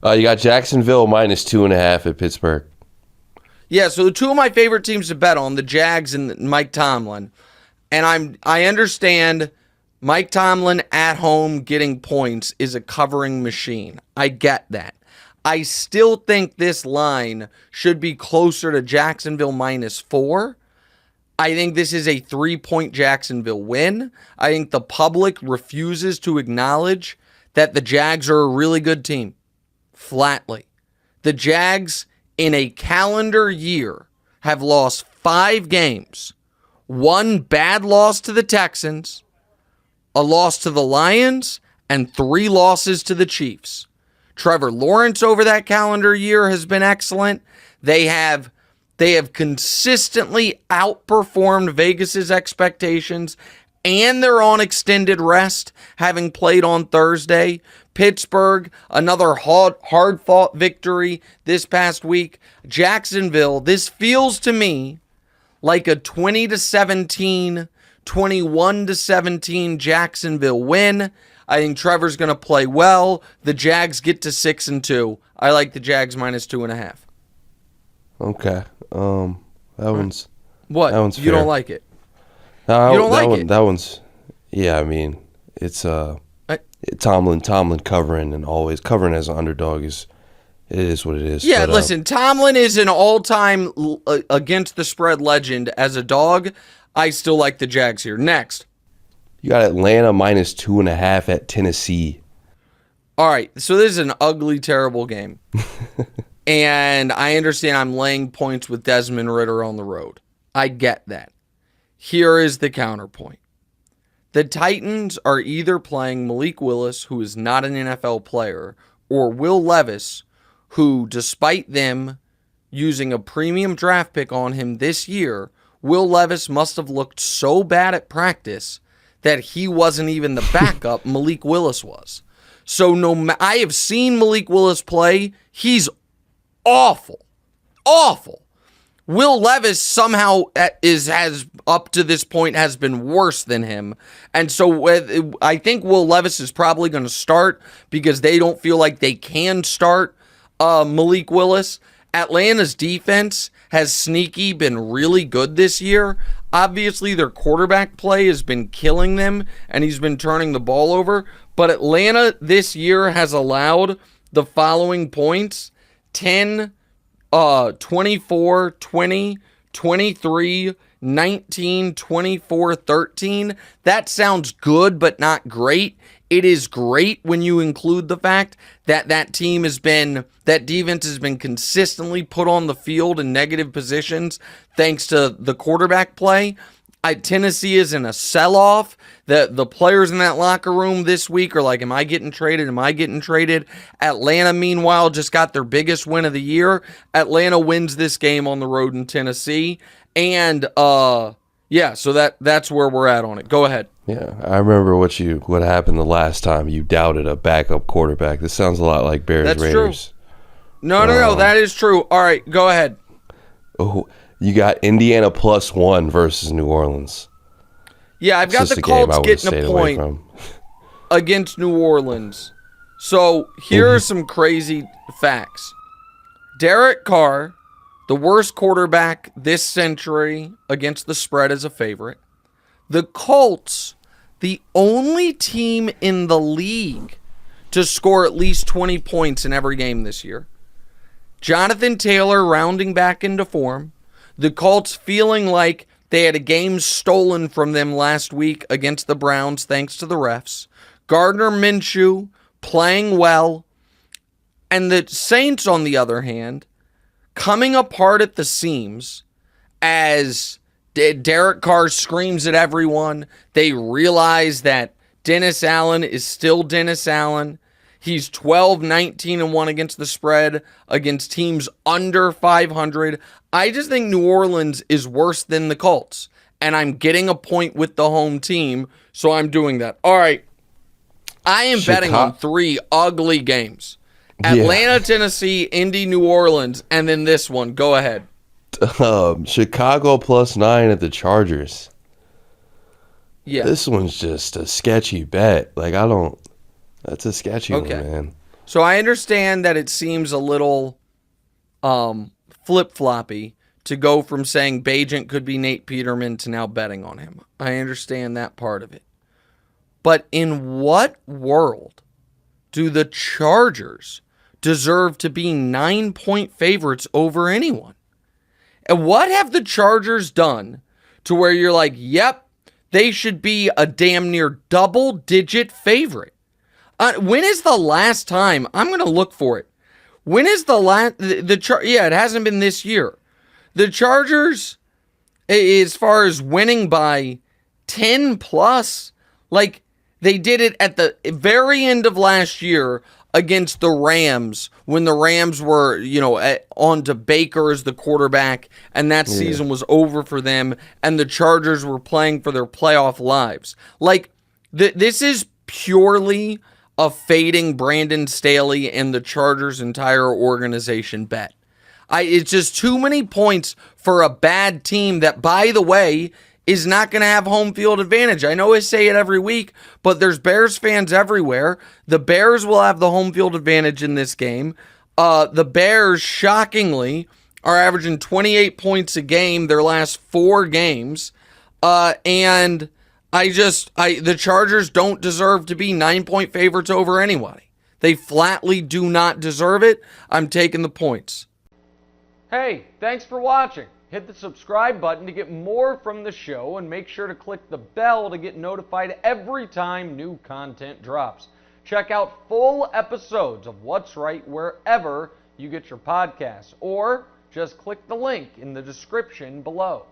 You got Jacksonville minus 2.5 at Pittsburgh. Yeah, so the two of my favorite teams to bet on, the Jags and Mike Tomlin. And I understand Mike Tomlin at home getting points is a covering machine. I get that. I still think this line should be closer to Jacksonville minus 4. I think this is a 3-point Jacksonville win. I think the public refuses to acknowledge that the Jags are a really good team. Flatly. The Jags in a calendar year have lost 5 games. 1 bad loss to the Texans, a loss to the Lions, and 3 losses to the Chiefs. Trevor Lawrence over that calendar year has been excellent. They have consistently outperformed Vegas's expectations, and they're on extended rest, having played on Thursday. Pittsburgh, another hard-fought victory this past week. Jacksonville, this feels to me like a 20-17, 21-17 Jacksonville win. I think Trevor's going to play well. The Jags get to 6-2. I like the Jags minus 2.5. Okay. That one's what? That one's you fair. Don't like it? No, you don't like it? That one's, yeah. I mean, it's Tomlin covering, and always covering as an underdog it is what it is. Yeah, but, listen, Tomlin is an all-time against the spread legend as a dog. I still like the Jags here. Next. You got Atlanta minus 2.5 at Tennessee. All right, so this is an ugly, terrible game. And I understand I'm laying points with Desmond Ridder on the road. I get that. Here is the counterpoint. The Titans are either playing Malik Willis, who is not an NFL player, or Will Levis, who, despite them using a premium draft pick on him this year, Will Levis must have looked so bad at practice that he wasn't even the backup Malik Willis was. So I have seen Malik Willis play. He's awful. Awful. Will Levis somehow has up to this point has been worse than him. And so I think Will Levis is probably going to start because they don't feel like they can start Malik Willis. Atlanta's defense has sneaky been really good this year. Obviously, their quarterback play has been killing them, and he's been turning the ball over. But Atlanta this year has allowed the following points: 10, 24, 20, 23, 19, 24, 13. That sounds good, but not great. It is great when you include the fact that that defense has been consistently put on the field in negative positions thanks to the quarterback play. Tennessee is in a sell-off. The players in that locker room this week are like, am I getting traded? Am I getting traded? Atlanta, meanwhile, just got their biggest win of the year. Atlanta wins this game on the road in Tennessee. And, yeah, so that's where we're at on it. Go ahead. Yeah, I remember what happened the last time you doubted a backup quarterback. This sounds a lot like Bears Raiders. True. No, that is true. All right, go ahead. Oh, you got Indiana +1 versus New Orleans. Yeah, I've got the Colts getting a point against New Orleans. So here are some crazy facts. Derek Carr, the worst quarterback this century against the spread as a favorite. The Colts, the only team in the league to score at least 20 points in every game this year. Jonathan Taylor rounding back into form. The Colts feeling like they had a game stolen from them last week against the Browns thanks to the refs. Gardner Minshew playing well. And the Saints, on the other hand, coming apart at the seams as Derek Carr screams at everyone. They realize that Dennis Allen is still Dennis Allen. He's 12-19-1 against the spread against teams under 500. I just think New Orleans is worse than the Colts, and I'm getting a point with the home team, so I'm doing that. All right, I am betting on 3 ugly games. Atlanta, Tennessee, Indy, New Orleans, and then this one. Go ahead. Chicago +9 at the Chargers. Yeah. This one's just a sketchy bet. That's a sketchy one, man. So I understand that it seems a little flip-floppy to go from saying Bajent could be Nate Peterman to now betting on him. I understand that part of it. But in what world do the Chargers deserve to be 9-point favorites over anyone? And what have the Chargers done to where you're like, yep, they should be a damn near double-digit favorite? When is the last time? I'm going to look for it. When is the last? Yeah, it hasn't been this year. The Chargers, as far as winning by 10 plus, like they did it at the very end of last year against the Rams when the Rams were, on to Baker as the quarterback, and that season was over for them, and the Chargers were playing for their playoff lives. Like, this is purely a fading Brandon Staley and the Chargers' entire organization bet. It's just too many points for a bad team that, by the way, is not going to have home field advantage. I know I say it every week, but there's Bears fans everywhere. The Bears will have the home field advantage in this game. The Bears, shockingly, are averaging 28 points a game their last 4 games. And the Chargers don't deserve to be 9-point favorites over anybody. They flatly do not deserve it. I'm taking the points. Hey, thanks for watching. Hit the subscribe button to get more from the show, and make sure to click the bell to get notified every time new content drops. Check out full episodes of What's Right wherever you get your podcasts, or just click the link in the description below.